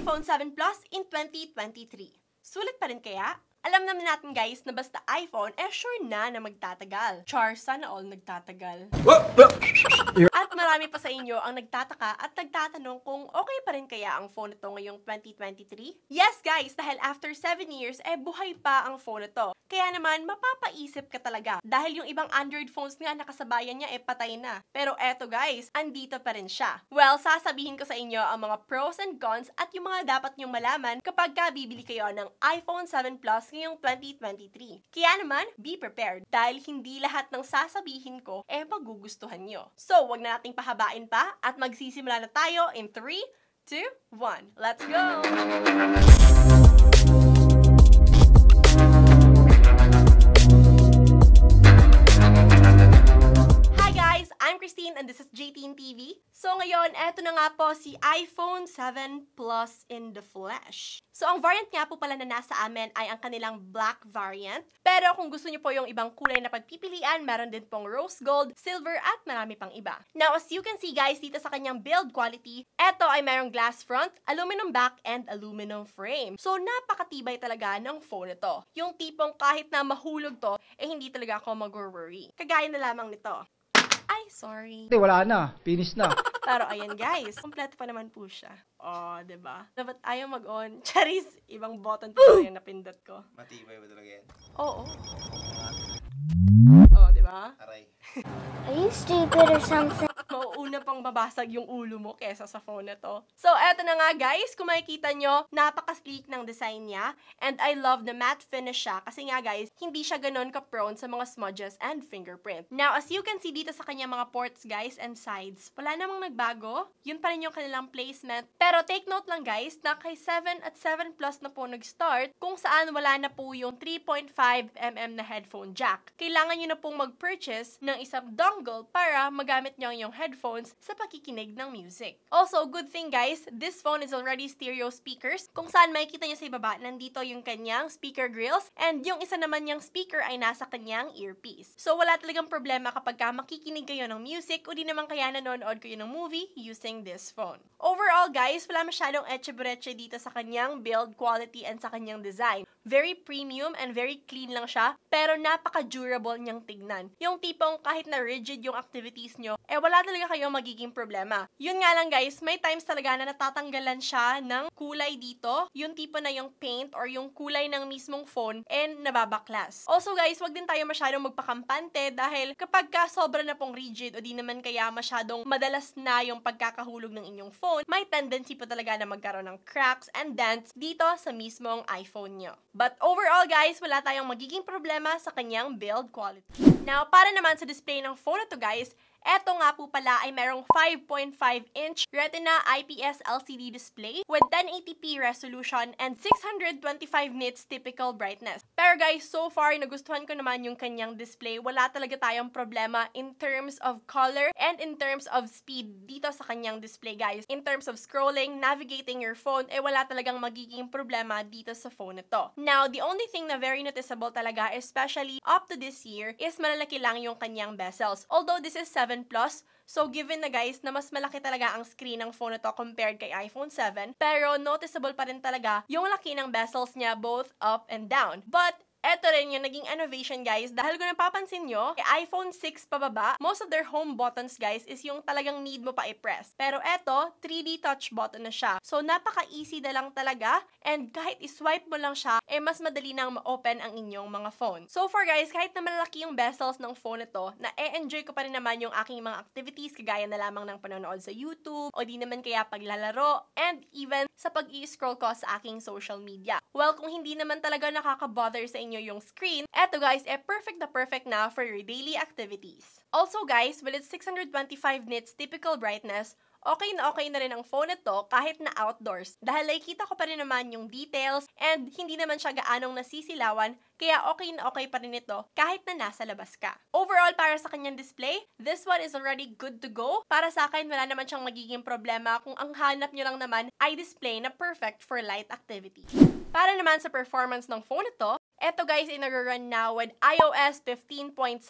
iPhone 7 Plus in 2023. Sulit pa rin kaya? Alam naman natin guys na basta iPhone, sure na magtatagal. Char, sana all nagtatagal. At marami pa sa inyo ang nagtataka at nagtatanong kung okay pa rin kaya ang phone ito ngayong 2023? Yes guys, dahil after 7 years, buhay pa ang phone ito. Kaya naman, mapapaisip ka talaga. Dahil yung ibang Android phones nga nakasabayan niya patay na. Pero eto guys, andito pa rin siya. Well, sasabihin ko sa inyo ang mga pros and cons at yung mga dapat nyong malaman kapag bibili kayo ng iPhone 7 Plus ngayong 2023. Kaya naman, be prepared. Dahil hindi lahat ng sasabihin ko magugustuhan nyo. So, wag na nating pahabain pa at magsisimula na tayo in 3, 2, 1. Let's go! I'm Christine and this is JTeen TV. So ngayon, eto na nga po si iPhone 7 Plus in the flesh. So ang variant nga po pala na nasa amin ay ang kanilang black variant. Pero kung gusto niyo po yung ibang kulay na pagpipilian, meron din pong rose gold, silver at marami pang iba. Now as you can see guys, dito sa kanyang build quality, eto ay mayroong glass front, aluminum back, and aluminum frame. So napakatibay talaga ng phone ito. Yung tipong kahit na mahulog to, hindi talaga ako mag-worry. Kagaya na lamang nito. Ay, sorry. Wala na. Finish na. Pero ayan guys, kompleto pa naman po siya. Oh, diba? Dapat ayaw mag-on. Charis, ibang button po yung napindot ko. Matibay ba talaga yan? Oo. Oh, diba? Aray. Are you stupid or something? Mauuna pang babasag yung ulo mo kesa sa phone na to. So, eto na nga guys, kung makikita nyo, napaka-sleek ng design niya. And I love the matte finish siya. Kasi nga guys, hindi siya ganon ka-prone sa mga smudges and fingerprint. Now, as you can see dito sa kanyang mga ports guys and sides, wala namang nagbago. Yun pa rin yung kanilang placement. Pero take note lang guys, na kay 7 at 7 Plus na po nag-start, kung saan wala na po yung 3.5mm na headphone jack. Kailangan nyo na pong mag-purchase ng isang dongle para magamit nyo yung headphones sa pakikinig ng music. Also, good thing guys, this phone is already stereo speakers, kung saan makikita nyo sa ibaba, nandito yung kanyang speaker grills, and yung isa naman niyang speaker ay nasa kanyang earpiece. So, wala talagang problema kapag makikinig kayo ng music o di naman kaya nanonood kayo ng movie using this phone. Overall guys, wala masyadong etche-breche dito sa kanyang build quality and sa kanyang design. Very premium and very clean lang siya, pero napaka-durable niyang tignan. Yung tipong kahit na rigid yung activities nyo, wala talaga kayong magiging problema. Yun nga lang guys, may times talaga na natatanggalan siya ng kulay dito, yung tipo na yung paint or yung kulay ng mismong phone and nababaklas. Also guys, wag din tayo masyadong magpakampante dahil kapag sobra na pong rigid o di naman kaya masyadong madalas na yung pagkakahulog ng inyong phone, may tendency po talaga na magkaroon ng cracks and dents dito sa mismong iPhone nyo. But overall guys, wala tayong magiging problema sa kanyang build quality. Now, para naman sa display ng phone na to guys, eto nga po pala ay merong 5.5-inch Retina IPS LCD display with 1080p resolution and 625 nits typical brightness. Pero guys, so far, nagustuhan ko naman yung kanyang display. Wala talaga tayong problema in terms of color and in terms of speed dito sa kanyang display guys. In terms of scrolling, navigating your phone, wala talagang magiging problema dito sa phone nito. Now, the only thing na very noticeable talaga, especially up to this year, is malalaki lang yung kanyang bezels. Although this is 7 Plus, so given na guys na mas malaki talaga ang screen ng phone na to compared kay iPhone 7, pero noticeable pa rin talaga yung laki ng bezels niya both up and down. But eto rin yung naging innovation guys, dahil kung napapansin nyo, kay iPhone 6 pababa, most of their home buttons guys is yung talagang need mo pa i-press. Pero eto, 3D touch button na siya. So napaka-easy na lang talaga, and kahit i-swipe mo lang siya, mas madali nang ma-open ang inyong mga phone. So far guys, kahit na malaki yung bezels ng phone ito, na-enjoy ko pa rin naman yung aking mga activities, kagaya na lamang ng panonood sa YouTube, o di naman kaya paglalaro, and even sa pag-i-scroll ko sa aking social media. Well, kung hindi naman talaga nakaka-bother sa inyo yung screen, eto guys, perfect na for your daily activities. Also guys, with its 625 nits typical brightness, okay na rin ang phone nito kahit na outdoors. Dahil nakikita ko pa rin naman yung details and hindi naman siya gaanong nasisilawan, kaya okay pa rin ito kahit na nasa labas ka. Overall, para sa kanyang display, this one is already good to go. Para sa akin, wala naman siyang magiging problema kung ang hanap nyo lang naman ay display na perfect for light activity. Para naman sa performance ng phone nito, eto guys, ay nag-run now with iOS 15.7.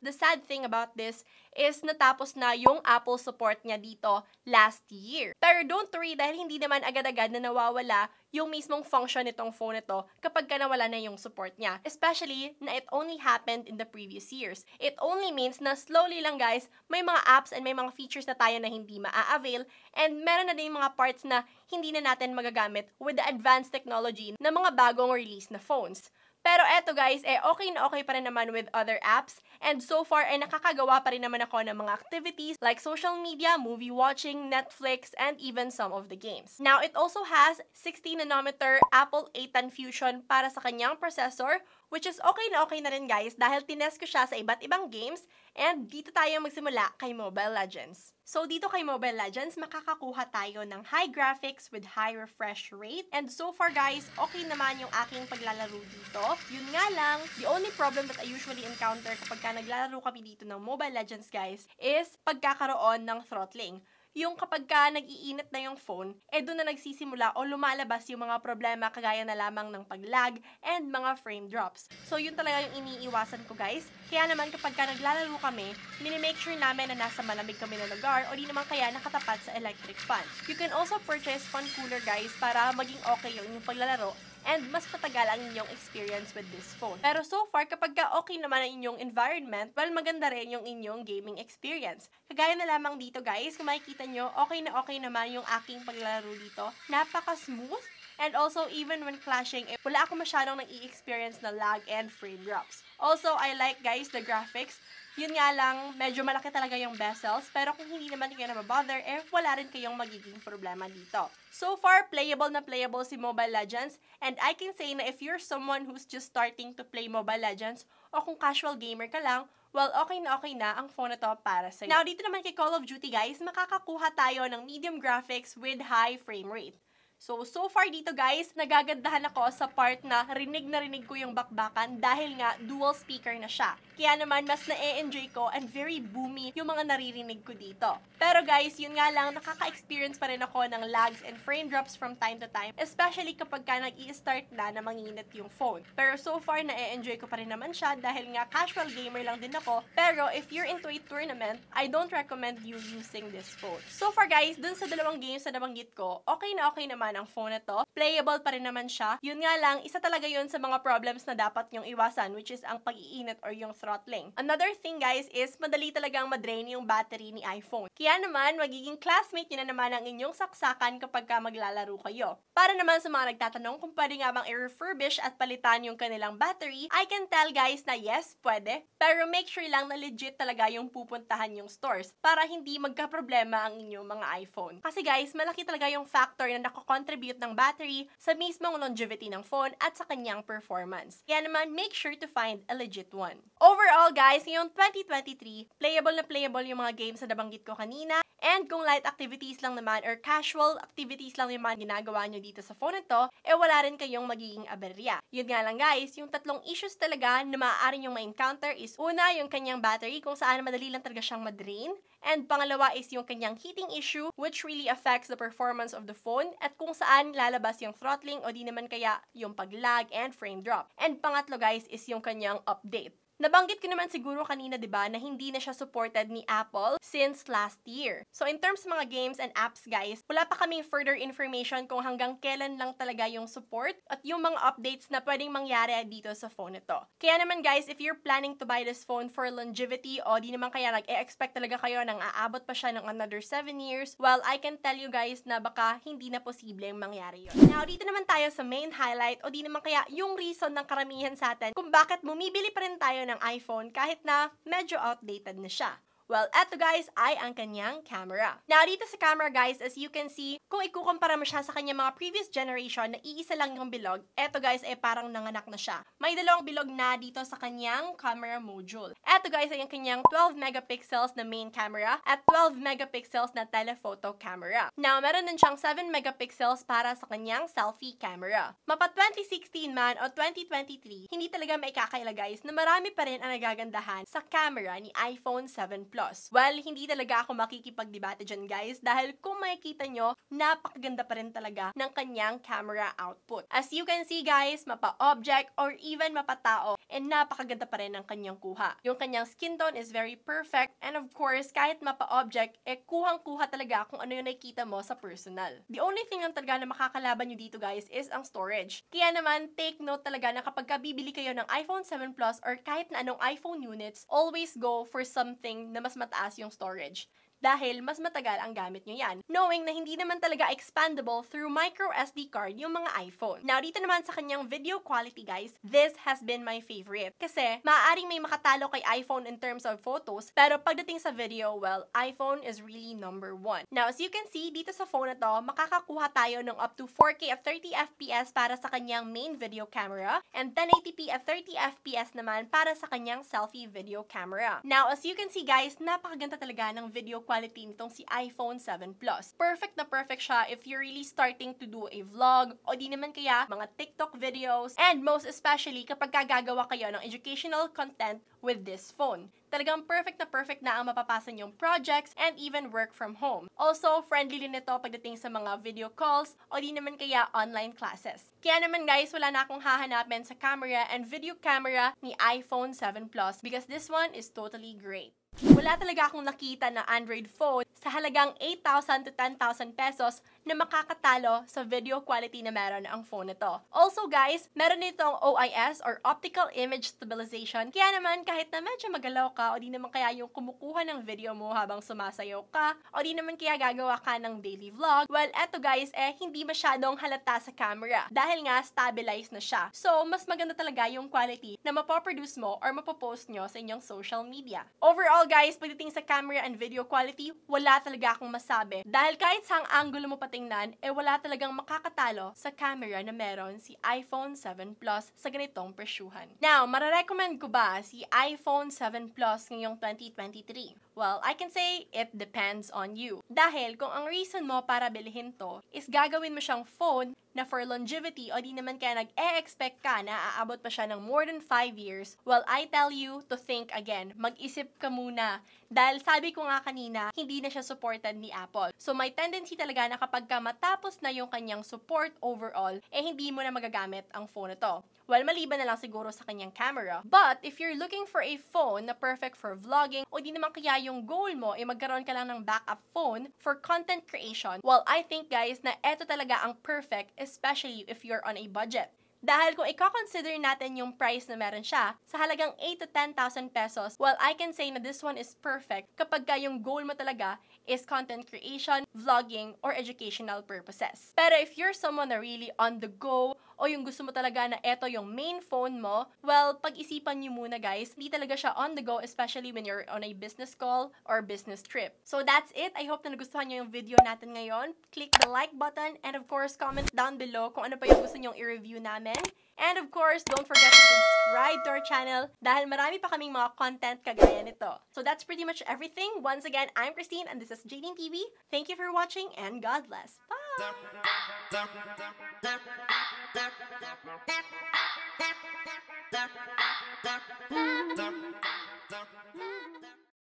The sad thing about this is natapos na yung Apple support niya dito last year. Pero don't worry dahil hindi naman agad-agad na nawawala yung mismong function nitong phone ito kapag ka nawala na yung support niya. Especially na it only happened in the previous years. It only means na slowly lang guys, may mga apps and may mga features na tayo na hindi maa-avail and meron na din mga parts na hindi na natin magagamit with the advanced technology ng mga bagong release na phones. Pero eto guys, okay na okay pa rin naman with other apps. And so far, nakakagawa pa rin naman ako ng mga activities like social media, movie watching, Netflix, and even some of the games. Now, it also has 16nm Apple A10 Fusion para sa kanyang processor, which is okay na rin guys dahil tinest ko siya sa iba't ibang games. And dito tayo magsimula kay Mobile Legends. So, dito kay Mobile Legends, makakakuha tayo ng high graphics with high refresh rate. And so far guys, okay naman yung aking paglalaro dito. Yun nga lang, the only problem that I usually encounter kapag naglalaro kami dito ng Mobile Legends guys, is pagkakaroon ng throttling. Yung kapag ka nag-iinit na yung phone, doon na nagsisimula o lumalabas yung mga problema kagaya na lamang ng pag-lag and mga frame drops. So, yun talaga yung iniiwasan ko guys. Kaya naman kapag ka naglalaro kami, minimake sure namin na nasa malamig kami na lugar o di naman kaya nakatapat sa electric fan. You can also purchase fan cooler guys para maging okay yung inyong paglalaro and mas matagal ang inyong experience with this phone. Pero so far, kapag ka okay naman ang inyong environment, well, maganda rin yung inyong gaming experience. Kagaya na lamang dito guys, kung makikita nyo, okay naman yung aking paglalaro dito. Napaka-smooth. And also, even when clashing, wala ako masyadong nai-experience na lag and frame drops. Also, I like guys, the graphics. Yun nga lang, medyo malaki talaga yung bezels, pero kung hindi naman kayo na-bother, wala rin kayong magiging problema dito. So far, playable na playable si Mobile Legends, and I can say na if you're someone who's just starting to play Mobile Legends, o kung casual gamer ka lang, well, okay na ang phone na to para sa'yo. Now, dito naman kay Call of Duty guys, makakakuha tayo ng medium graphics with high frame rate. So far dito guys, nagagandahan ako sa part na rinig ko yung bakbakan dahil nga dual speaker na siya. Kaya naman, mas na-enjoy ko and very boomy yung mga naririnig ko dito. Pero guys, yun nga lang, nakaka-experience pa rin ako ng lags and frame drops from time to time, especially kapag ka nag-i-start na manginit yung phone. Pero so far, na-enjoy ko pa rin naman siya dahil nga casual gamer lang din ako. Pero if you're into a tournament, I don't recommend you using this phone. So far guys, dun sa dalawang games na nabanggit ko, okay naman ang phone na to. Playable pa rin naman siya. Yun nga lang, isa talaga yun sa mga problems na dapat nyong iwasan, which is ang pag-iinit or yung throttling. Another thing guys is madali talagang madrain yung battery ni iPhone. Kaya naman, magiging classmate nyo na naman ang inyong saksakan kapag ka maglalaro kayo. Para naman sa mga nagtatanong kung pwede nga bang i-refurbish at palitan yung kanilang battery, I can tell guys na yes, pwede. Pero make sure lang na legit talaga yung pupuntahan yung stores para hindi magka-problema ang inyong mga iPhone. Kasi guys, malaki talaga yung factor na nakakontribute ng battery sa mismong longevity ng phone at sa kanyang performance. Kaya naman, make sure to find a legit one. Overall guys, ngayong 2023, playable na playable yung mga games na nabanggit ko kanina. And kung light activities lang naman or casual activities lang yung mga ginagawa nyo dito sa phone nito, wala rin kayong magiging aberya. Yun nga lang guys, yung tatlong issues talaga na maaari nyong ma-encounter is una, yung kanyang battery kung saan madali lang talaga siyang madrain. And pangalawa is yung kanyang heating issue which really affects the performance of the phone at kung saan lalabas yung throttling o di naman kaya yung pag-lag and frame drop. And pangatlo guys is yung kanyang update. Nabanggit ko naman siguro kanina, 'di ba, na hindi na siya supported ni Apple since last year. So in terms of mga games and apps, guys, wala pa kaming further information kung hanggang kailan lang talaga yung support at yung mga updates na pwedeng mangyari dito sa phone nito. Kaya naman, guys, if you're planning to buy this phone for longevity o di naman kaya nag-e-expect talaga kayo nang aabot pa siya ng another 7 years, well, I can tell you guys na baka hindi na posibleng mangyari yun. Now, dito naman tayo sa main highlight o di naman kaya yung reason ng karamihan sa atin kung bakit bumibili pa rin tayo ng iPhone kahit na medyo outdated na siya. Well, eto guys ay ang kanyang camera. Now, dito sa camera guys, as you can see, kung ikukumpara mo siya sa kanyang mga previous generation na iisa lang yung bilog, eto guys ay parang nanganak na siya. May dalawang bilog na dito sa kanyang camera module. Eto guys ay ang kanyang 12 megapixels na main camera at 12 megapixels na telephoto camera. Now, meron din siyang 7 megapixels para sa kanyang selfie camera. Mapa 2016 man o 2023, hindi talaga maikakaila guys na marami pa rin ang nagagandahan sa camera ni iPhone 7 Plus. Well, hindi talaga ako makikipagdebate dyan guys dahil kung makikita nyo, napakaganda pa rin talaga ng kanyang camera output. As you can see guys, mapa-object or even mapa-tao, and napakaganda pa rin ang kanyang kuha. Yung kanyang skin tone is very perfect, and of course, kahit mapa-object, kuhang-kuha talaga kung ano yung nakikita mo sa personal. The only thing lang talaga na makakalaban nyo dito guys is ang storage. Kaya naman, take note talaga na kapag bibili kayo ng iPhone 7 Plus or kahit na anong iPhone units, always go for something na mas mataas yung storage. Dahil mas matagal ang gamit nyo yan. Knowing na hindi naman talaga expandable through micro SD card yung mga iPhone. Now, dito naman sa kanyang video quality guys, this has been my favorite. Kasi, maaaring may makatalo kay iPhone in terms of photos, pero pagdating sa video, well, iPhone is really number 1. Now, as you can see, dito sa phone na to, makakakuha tayo ng up to 4K at 30 FPS para sa kanyang main video camera, and 1080p at 30 FPS naman para sa kanyang selfie video camera. Now, as you can see guys, napakaganda talaga ng video quality nitong si iPhone 7 Plus. Perfect na perfect siya if you're really starting to do a vlog o di naman kaya mga TikTok videos, and most especially kapag gagawa kayo ng educational content with this phone. Talagang perfect na ang mapapasa niyong projects and even work from home. Also, friendly din ito pagdating sa mga video calls o di naman kaya online classes. Kaya naman guys, wala na akong hahanapin sa camera and video camera ni iPhone 7 Plus because this one is totally great. Wala talaga akong nakita na Android phone sa halagang 8,000 to 10,000 pesos na makakatalo sa video quality na meron ang phone na to. Also guys, meron itong OIS or Optical Image Stabilization. Kaya naman kahit na medyo magalaw ka o di naman kaya yung kumukuha ng video mo habang sumasayaw ka o di naman kaya gagawa ka ng daily vlog, well eto guys hindi masyadong halata sa camera dahil nga stabilized na siya. So mas maganda talaga yung quality na mapoproduce mo or mapopost nyo sa inyong social media. Overall guys, pagdating sa camera and video quality, wala talaga akong masabi. Dahil kahit saang angulo mo patingnan, wala talagang makakatalo sa camera na meron si iPhone 7 Plus sa ganitong presyuhan. Now, mararecommend ko ba si iPhone 7 Plus ngayong 2023? Well, I can say it depends on you. Dahil kung ang reason mo para bilhin to is gagawin mo siyang phone na for longevity o di naman kaya nag-e-expect ka na aabot pa siya ng more than 5 years, well, I tell you to think again. Mag-isip ka muna. Dahil sabi ko nga kanina, hindi na siya supported ni Apple. So, may tendency talaga na kapag ka matapos na yung kanyang support overall, hindi mo na magagamit ang phone na to. Well, maliban na lang siguro sa kanyang camera. But, if you're looking for a phone na perfect for vlogging, o di naman kaya yung goal mo magkaroon ka lang ng backup phone for content creation, well, I think guys na eto talaga ang perfect, especially if you're on a budget. Dahil kung i-consider natin yung price na meron siya, sa halagang 8 to 10,000 pesos, well, I can say na this one is perfect kapag ka yung goal mo talaga is content creation, vlogging, or educational purposes. Pero if you're someone na really on the go, o yung gusto mo talaga na eto yung main phone mo, well, pag-isipan nyo muna guys, hindi talaga siya on the go, especially when you're on a business call or business trip. So that's it. I hope na nagustuhan nyo yung video natin ngayon. Click the like button, and of course, comment down below kung ano pa yung gusto nyong i-review namin. And of course, don't forget to subscribe to our channel dahil marami pa kaming mga content kagaya nito. So that's pretty much everything. Once again, I'm Christine and this is Jaydeen TV. Thank you for watching and God bless. Bye!